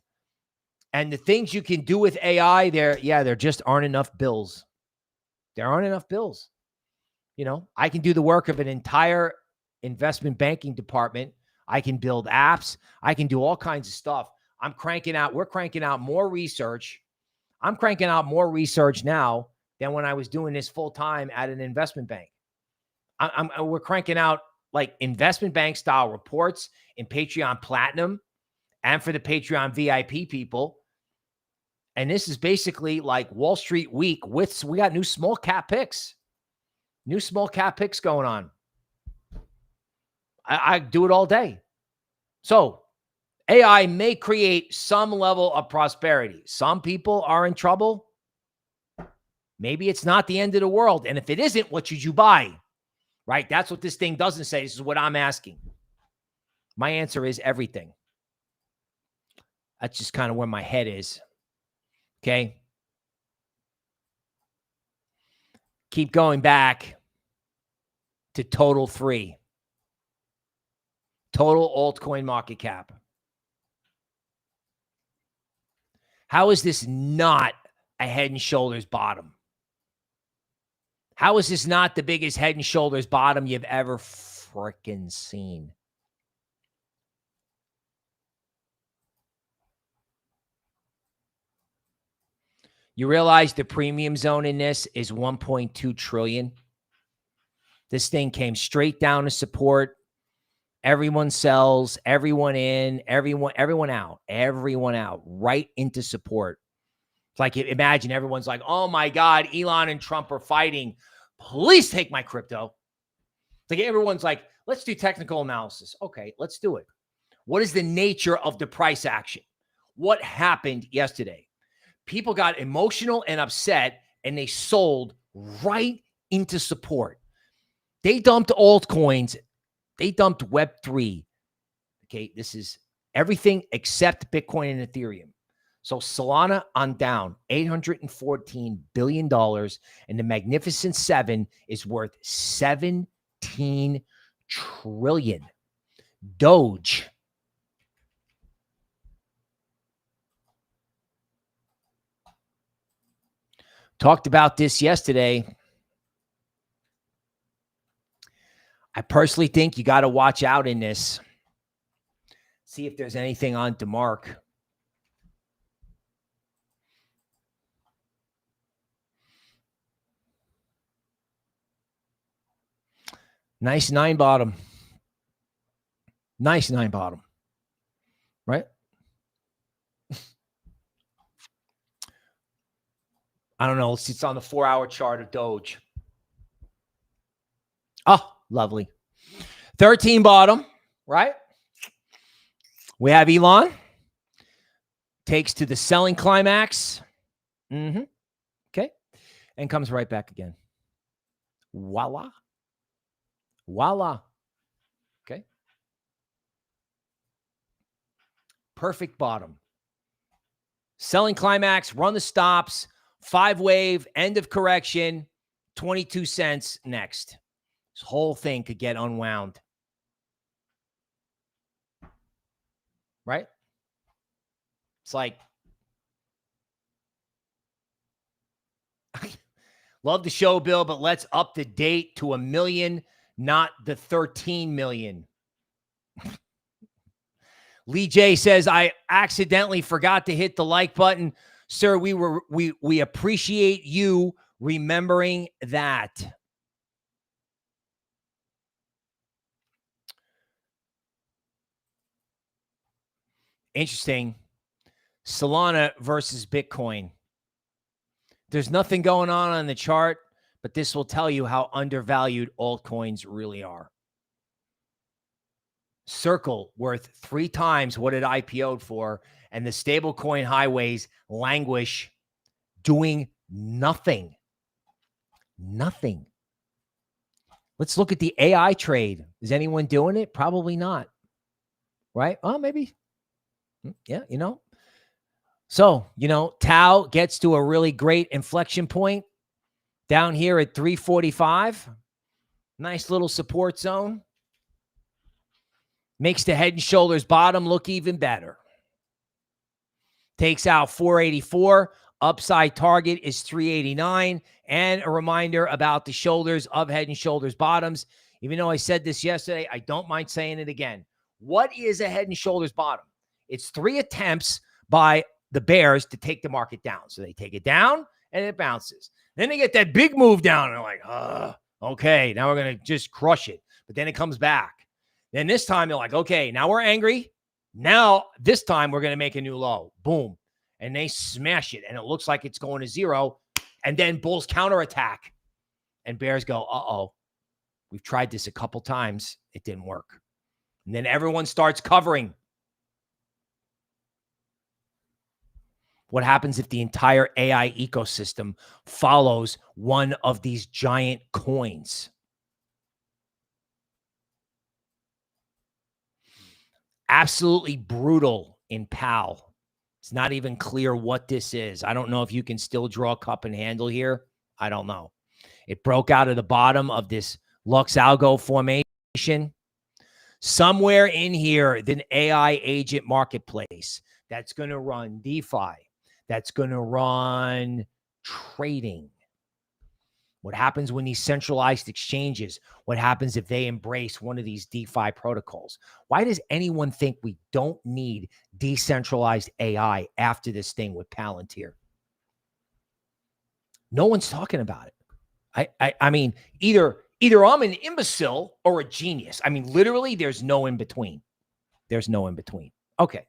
and the things you can do with AI, there just aren't enough bills. There aren't enough bills. I can do the work of an entire investment banking department. I can build apps. I can do all kinds of stuff. We're cranking out more research. I'm cranking out more research now than when I was doing this full time at an investment bank. We're cranking out like investment bank style reports in Patreon Platinum and for the Patreon VIP people. And this is basically like Wall Street Week we got new small cap picks going on. I do it all day. So AI may create some level of prosperity. Some people are in trouble. Maybe it's not the end of the world. And if it isn't, what should you buy? Right? That's what this thing doesn't say. This is what I'm asking. My answer is everything. That's just kind of where my head is. Okay. keep going back to total 3. Total altcoin market cap. How is this not a head and shoulders bottom? How is this not the biggest head and shoulders bottom you've ever freaking seen? You realize the premium zone in this is 1.2 trillion. This thing came straight down to support. Everyone sells, everyone in, everyone out, right into support. It's like, imagine everyone's like, oh my God, Elon and Trump are fighting. Please take my crypto. Like everyone's like, let's do technical analysis. Okay, let's do it. What is the nature of the price action? What happened yesterday? People got emotional and upset and they sold right into support. They dumped altcoins. They dumped Web3. Okay, this is everything except Bitcoin and Ethereum. So Solana on down, $814 billion, and the Magnificent Seven is worth 17 trillion. Doge. Talked about this yesterday. I personally think you got to watch out in this. See if there's anything on DeMark. Nice 9 bottom. Nice 9 bottom. Right? I don't know. It's on the 4-hour chart of Doge. Oh, lovely. 13 bottom, right? We have Elon. Takes to the selling climax. Okay. And comes right back again. Voila. Voila. Okay. Perfect bottom. Selling climax, run the stops, 5 wave, end of correction, 22 cents next. This whole thing could get unwound. Right? It's like, love the show, Bill, but let's up the date to 1 million, not the 13 million. Lee J says, I accidentally forgot to hit the like button. Sir, we appreciate you remembering that. Interesting. Solana versus Bitcoin. There's nothing going on the chart, but this will tell you how undervalued altcoins really are. Circle worth 3 times what it IPO'd for, and the stablecoin highways languish, doing nothing. Nothing. Let's look at the AI trade. Is anyone doing it? Probably not. Right? Oh, maybe. Yeah, you know. So, you know, TAO gets to a really great inflection point down here at 345. Nice little support zone. Makes the head and shoulders bottom look even better. Takes out 484. Upside target is 389. And a reminder about the shoulders of head and shoulders bottoms. Even though I said this yesterday, I don't mind saying it again. What is a head and shoulders bottom? It's 3 attempts by the bears to take the market down. So they take it down and it bounces. Then they get that big move down and they're like, okay, now we're going to just crush it. But then it comes back. Then this time they're like, okay, now we're angry. Now this time we're going to make a new low. Boom. And they smash it. And it looks like it's going to 0. And then bulls counterattack. And bears go, uh-oh. We've tried this a couple times. It didn't work. And then everyone starts covering. What happens if the entire AI ecosystem follows one of these giant coins? Absolutely brutal in PAAL. It's not even clear what this is. I don't know if you can still draw a cup and handle here. I don't know. It broke out of the bottom of this LuxAlgo formation. Somewhere in here, the AI agent marketplace that's going to run DeFi, that's going to run trading. What happens when these centralized exchanges, what happens if they embrace one of these DeFi protocols? Why does anyone think we don't need decentralized AI after this thing with Palantir? No one's talking about it. I mean, either I'm an imbecile or a genius. I mean, literally, there's no in between. There's no in between. Okay.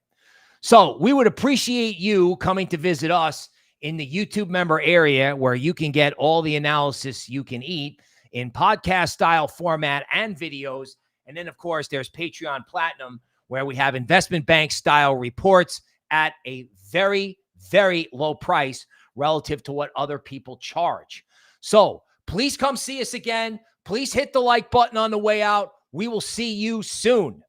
So we would appreciate you coming to visit us in the YouTube member area, where you can get all the analysis you can eat in podcast style format and videos. And then, of course, there's Patreon Platinum, where we have investment bank style reports at a very, very low price relative to what other people charge. So please come see us again. Please hit the like button on the way out. We will see you soon.